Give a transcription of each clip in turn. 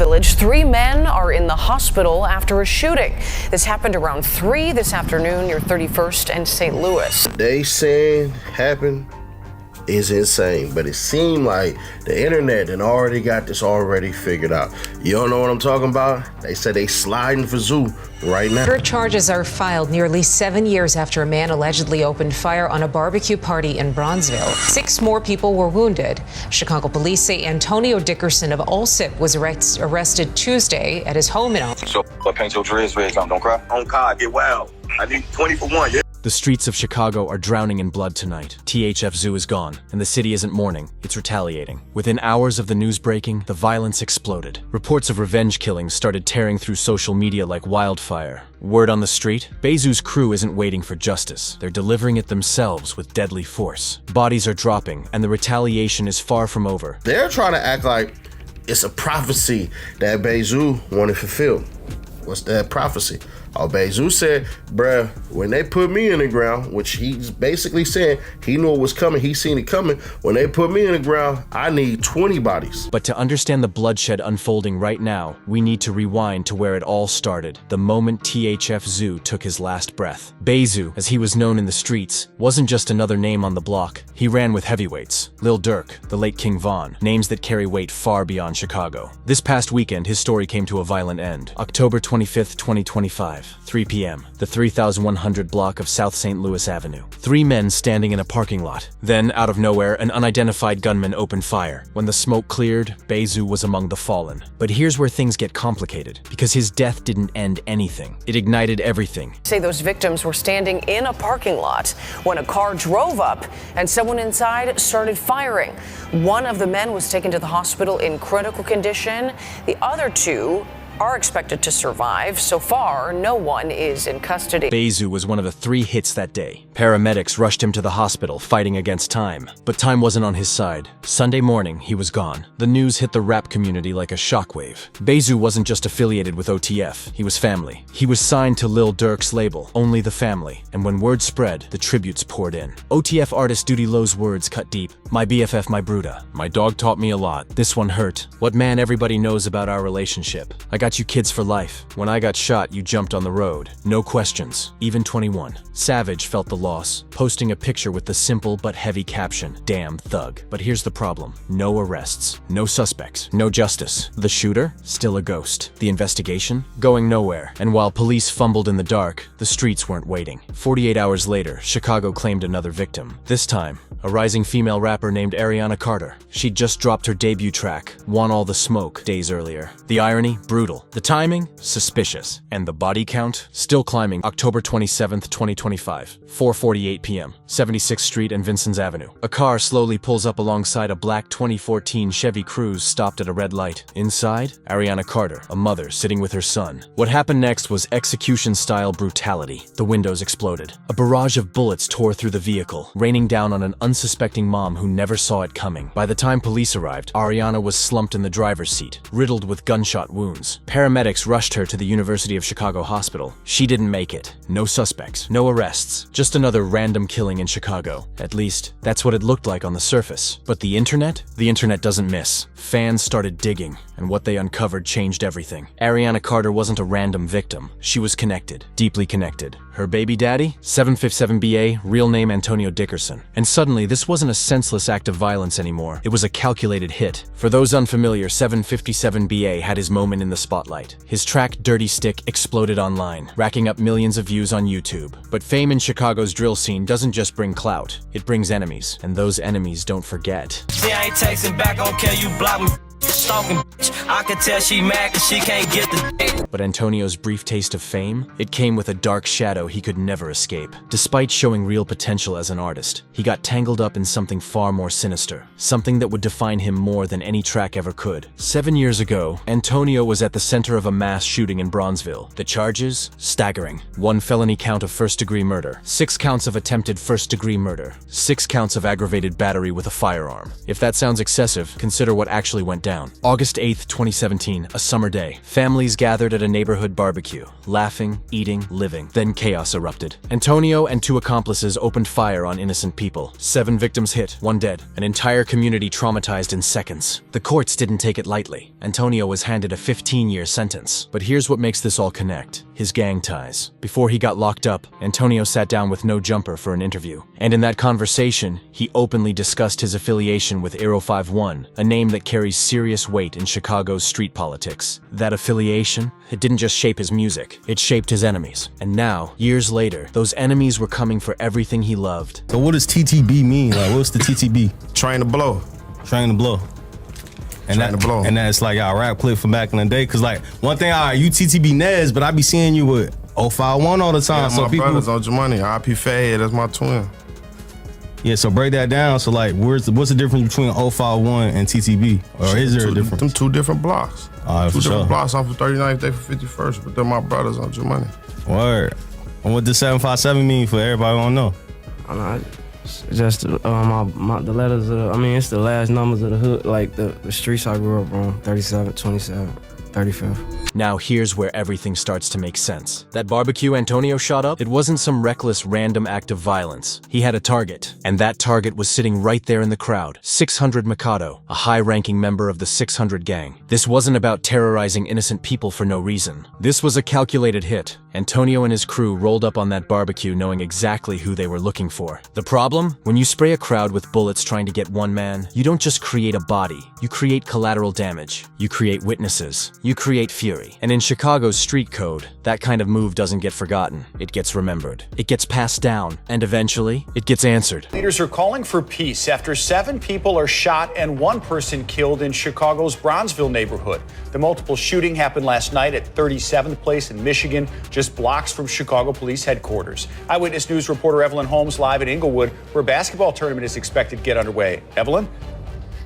Village, 3 men are in the hospital after a shooting. This happened around 3 this afternoon near 31st and St. Louis. They saying happened is insane, but it seemed like the internet and already got this already figured out. You don't know what I'm talking about? They said they sliding for Zoo right now. Charges are filed nearly 7 years after a man allegedly opened fire on a barbecue party in Bronzeville. 6 more people were wounded. Chicago police say Antonio Dickerson of Allsip was arrested Tuesday at his home in Allsip. So, paint your dreads red, don't cry. On card, get wild. I need 20 for 1, yeah? The streets of Chicago are drowning in blood tonight. THF Zoo is gone, and the city isn't mourning, it's retaliating. Within hours of the news breaking, the violence exploded. Reports of revenge killings started tearing through social media like wildfire. Word on the street? Bayzoo's crew isn't waiting for justice. They're delivering it themselves with deadly force. Bodies are dropping, and the retaliation is far from over. They're trying to act like it's a prophecy that Bayzoo wanted fulfilled. What's that prophecy? Oh, Bayzoo said, bruh, when they put me in the ground, which he's basically saying he knew it was coming, he seen it coming. When they put me in the ground, I need 20 bodies. But to understand the bloodshed unfolding right now, we need to rewind to where it all started, the moment THF Zoo took his last breath. Bayzoo, as he was known in the streets, wasn't just another name on the block. He ran with heavyweights. Lil Durk, the late King Von, names that carry weight far beyond Chicago. This past weekend, his story came to a violent end. October 25th, 2025. 3 p.m., the 3100 block of South St. Louis Avenue. 3 men standing in a parking lot. Then, out of nowhere, an unidentified gunman opened fire. When the smoke cleared, Bayzoo was among the fallen. But here's where things get complicated, because his death didn't end anything. It ignited everything. Say those victims were standing in a parking lot when a car drove up and someone inside started firing. One of the men was taken to the hospital in critical condition. The other 2 are expected to survive. So far, no one is in custody. Bayzoo was one of the 3 hits that day. Paramedics rushed him to the hospital, fighting against time. But time wasn't on his side. Sunday morning, he was gone. The news hit the rap community like a shockwave. Bayzoo wasn't just affiliated with OTF, he was family. He was signed to Lil Durk's label, Only the Family. And when word spread, the tributes poured in. OTF artist Duty Low's words cut deep. My BFF, my Bruda. My dog taught me a lot. This one hurt. What man everybody knows about our relationship. I got you kids for life. When I got shot, you jumped on the road. No questions. Even 21. Savage felt the loss, posting a picture with the simple but heavy caption, "Damn thug." But here's the problem. No arrests. No suspects. No justice. The shooter? Still a ghost. The investigation? Going nowhere. And while police fumbled in the dark, the streets weren't waiting. 48 hours later, Chicago claimed another victim. This time, a rising female rapper named Ariana Carter. She'd just dropped her debut track, Want All the Smoke, days earlier. The irony? Brutal. The timing? Suspicious. And the body count? Still climbing. October 27th, 2025. 4:48 p.m. 76th Street and Vincent's Avenue. A car slowly pulls up alongside a black 2014 Chevy Cruze stopped at a red light. Inside, Ariana Carter, a mother sitting with her son. What happened next was execution-style brutality. The windows exploded. A barrage of bullets tore through the vehicle, raining down on an unsuspecting mom who never saw it coming. By the time police arrived, Ariana was slumped in the driver's seat, riddled with gunshot wounds. Paramedics rushed her to the University of Chicago hospital. She didn't make it. No suspects, no arrests, just another random killing in Chicago. At least, that's what it looked like on the surface. But the internet? The internet doesn't miss. Fans started digging, and what they uncovered changed everything. Ariana Carter wasn't a random victim. She was connected, deeply connected. Her baby daddy? 757BA, real name Antonio Dickerson. And suddenly, this wasn't a senseless act of violence anymore. It was a calculated hit. For those unfamiliar, 757BA had his moment in the spotlight. His track Dirty Stick exploded online, racking up millions of views on YouTube. But fame in Chicago's drill scene doesn't just bring clout, it brings enemies. And those enemies don't forget. See, I ain't texting back, okay, you block me. Stalking bitch. I can tell she mad cause she can't get the. But Antonio's brief taste of fame? It came with a dark shadow he could never escape. Despite showing real potential as an artist, he got tangled up in something far more sinister. Something that would define him more than any track ever could. 7 years ago, Antonio was at the center of a mass shooting in Bronzeville. The charges? Staggering. 1 felony count of first-degree murder. 6 counts of attempted first-degree murder. 6 counts of aggravated battery with a firearm. If that sounds excessive, consider what actually went down. down. August 8th, 2017, a summer day. Families gathered at a neighborhood barbecue, laughing, eating, living. Then chaos erupted. Antonio and 2 accomplices opened fire on innocent people. 7 victims hit, 1 dead. An entire community traumatized in seconds. The courts didn't take it lightly. Antonio was handed a 15-year sentence. But here's what makes this all connect: his gang ties. Before he got locked up, Antonio sat down with No Jumper for an interview. And in that conversation, he openly discussed his affiliation with 051, a name that carries serious weight in Chicago's street politics. That affiliation, it didn't just shape his music, it shaped his enemies. And now, years later, those enemies were coming for everything he loved. So what does TTB mean? Like, what's the TTB? Train to blow. Train to blow. And Train to blow. And that's like our rap clip from back in the day. Cause like, one thing, you TTB Nez, but I be seeing you with 051 all the time. Yeah, so my people, brothers on your money. RP Fade, that's my twin. yeah, so break that down. So like, what's the difference between 051 and TTB? Or is there a difference? Them 2 different blocks. All right, Two for different sure. blocks. I'm from 39th, they from 51st, but they're my brothers on your money. Word. And what does 757 mean for everybody who don't know? It's just the letters of the, it's the last numbers of the hood, like the streets I grew up on, 37, 27, 35. Now here's where everything starts to make sense. That barbecue Antonio shot up, it wasn't some reckless random act of violence. He had a target, and that target was sitting right there in the crowd. 600 Mikado, a high-ranking member of the 600 gang. This wasn't about terrorizing innocent people for no reason. This was a calculated hit. Antonio and his crew rolled up on that barbecue knowing exactly who they were looking for. The problem? When you spray a crowd with bullets trying to get one man, you don't just create a body. You create collateral damage. You create witnesses. You create fury. And in Chicago's street code, that kind of move doesn't get forgotten. It gets remembered. It gets passed down. And eventually, it gets answered. Leaders are calling for peace after 7 people are shot and 1 person killed in Chicago's Bronzeville neighborhood. The multiple shooting happened last night at 37th Place in Michigan, just blocks from Chicago Police headquarters. Eyewitness News reporter Evelyn Holmes live in Inglewood, where a basketball tournament is expected to get underway. Evelyn?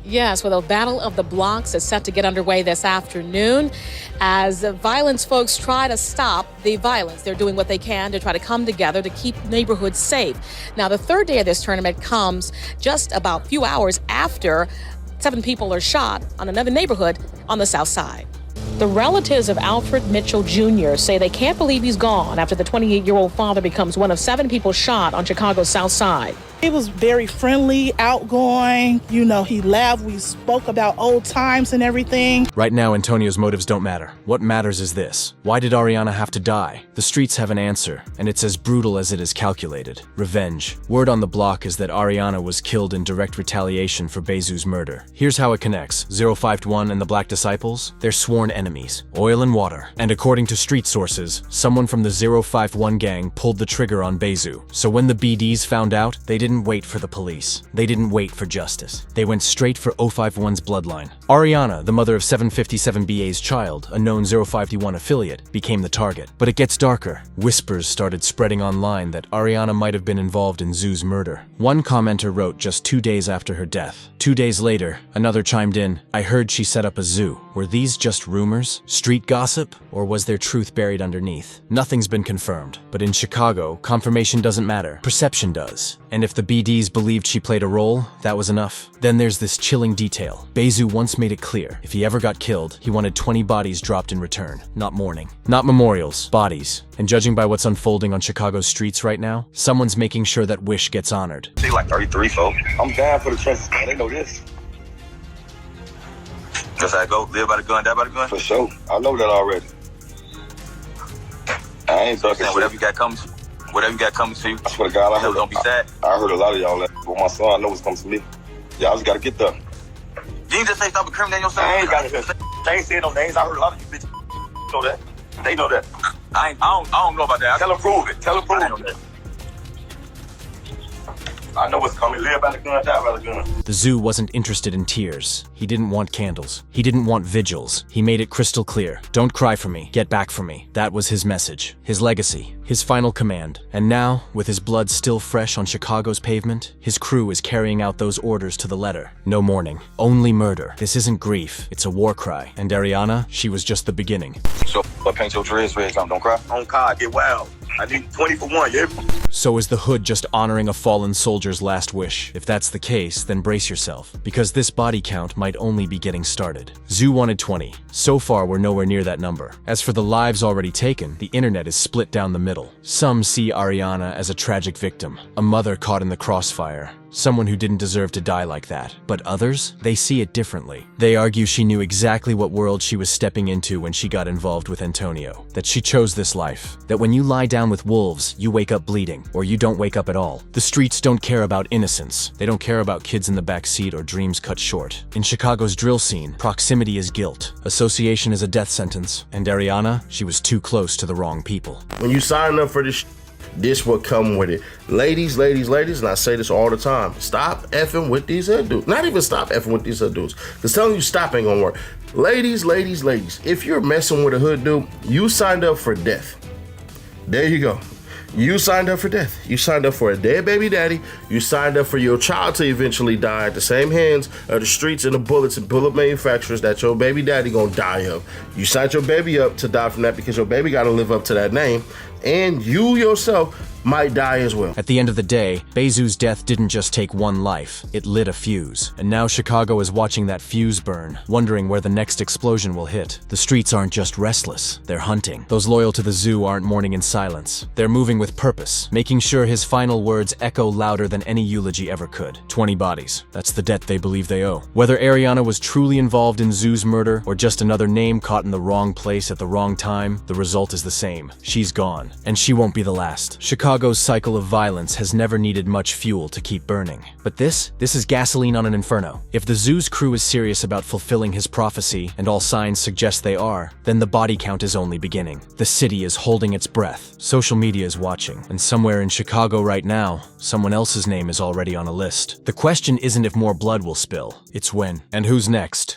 Yes, well, the Battle of the Blocks is set to get underway this afternoon as violence folks try to stop the violence. They're doing what they can to try to come together to keep neighborhoods safe. Now, the 3rd day of this tournament comes just about a few hours after 7 people are shot on another neighborhood on the south side. The relatives of Alfred Mitchell Jr. say they can't believe he's gone after the 28-year-old father becomes one of 7 people shot on Chicago's south side. He was very friendly, outgoing. You know, he laughed. We spoke about old times and everything. Right now, Antonio's motives don't matter. What matters is this. Why did Ariana have to die? The streets have an answer, and it's as brutal as it is calculated. Revenge. Word on the block is that Ariana was killed in direct retaliation for Bayzoo's murder. Here's how it connects. 051 and the Black Disciples, they're sworn enemies. Oil and water. And according to street sources, someone from the 051 gang pulled the trigger on Bayzoo. So when the BDs found out, they didn't wait for the police. They didn't wait for justice. They went straight for 051's bloodline. Ariana, the mother of 757BA's child, a known 051 affiliate, became the target. But it gets darker. Whispers started spreading online that Ariana might have been involved in Zoo's murder. One commenter wrote just 2 days after her death. 2 days later, another chimed in, "I heard she set up a zoo." Were these just rumors? Street gossip? Or was there truth buried underneath? Nothing's been confirmed. But in Chicago, confirmation doesn't matter. Perception does. And if the BDs believed she played a role, that was enough. Then there's this chilling detail. Bayzoo once made it clear, if he ever got killed, he wanted 20 bodies dropped in return. Not mourning. Not memorials. Bodies. And judging by what's unfolding on Chicago's streets right now, someone's making sure that wish gets honored. They like 33, folks. I'm down for the trenches, man. They know this. Just how I go, live by the gun, die by the gun. For sure. I know that already. I ain't talking whatever you got coming to you. Whatever you got coming to you. I swear to God, don't be sad. I heard a lot of y'all that, but my son knows what's coming to me. Y'all just gotta get there. You ain't just say stop incriminating yourself. I ain't got it. They ain't saying no names. I heard a lot of you bitches know that. They know that. I don't know about that. Tell them prove it. Tell them prove it. I know what's coming. Live by the gun, die by the gun. The zoo wasn't interested in tears. He didn't want candles. He didn't want vigils. He made it crystal clear. Don't cry for me. Get back for me. That was his message. His legacy. His final command. And now, with his blood still fresh on Chicago's pavement, his crew is carrying out those orders to the letter. No mourning. Only murder. This isn't grief. It's a war cry. And Ariana, she was just the beginning. So, paint your dreads red, don't cry. On God, get wild. I need 20 for one, yeah? So is the hood just honoring a fallen soldier's last wish? If that's the case, then brace yourself, because this body count might only be getting started. Zoo wanted 20. So far, we're nowhere near that number. As for the lives already taken, the internet is split down the middle. Some see Ariana as a tragic victim, a mother caught in the crossfire, someone who didn't deserve to die like that. But others, they see it differently. They argue she knew exactly what world she was stepping into when she got involved with Antonio, that she chose this life, that when you lie down with wolves, you wake up bleeding, or you don't wake up at all. The streets don't care about innocence. They don't care about kids in the back seat or dreams cut short. In Chicago's drill scene, proximity is guilt, association is a death sentence, and Ariana, she was too close to the wrong people. When you sign up for this will come with it. Ladies, and I say this all the time, stop effing with these hood dudes. Not even stop effing with these hood dudes, because telling you stop ain't gonna work. Ladies, if you're messing with a hood dude, you signed up for death. There you go. You signed up for death. You signed up for a dead baby daddy. You signed up for your child to eventually die at the same hands of the streets and the bullets and bullet manufacturers that your baby daddy gonna die of. You signed your baby up to die from that because your baby gotta live up to that name. And you yourself might die as well. At the end of the day, Bayzoo's death didn't just take one life, it lit a fuse. And now Chicago is watching that fuse burn, wondering where the next explosion will hit. The streets aren't just restless, they're hunting. Those loyal to the zoo aren't mourning in silence. They're moving with purpose, making sure his final words echo louder than any eulogy ever could. 20 bodies, that's the debt they believe they owe. Whether Ariana was truly involved in Zoo's murder, or just another name caught in the wrong place at the wrong time, the result is the same. She's gone. And she won't be the last. Chicago's cycle of violence has never needed much fuel to keep burning. But this is gasoline on an inferno. If the zoo's crew is serious about fulfilling his prophecy, and all signs suggest they are, then the body count is only beginning. The city is holding its breath. Social media is watching. And somewhere in Chicago right now, someone else's name is already on a list. The question isn't if more blood will spill, it's when. And who's next?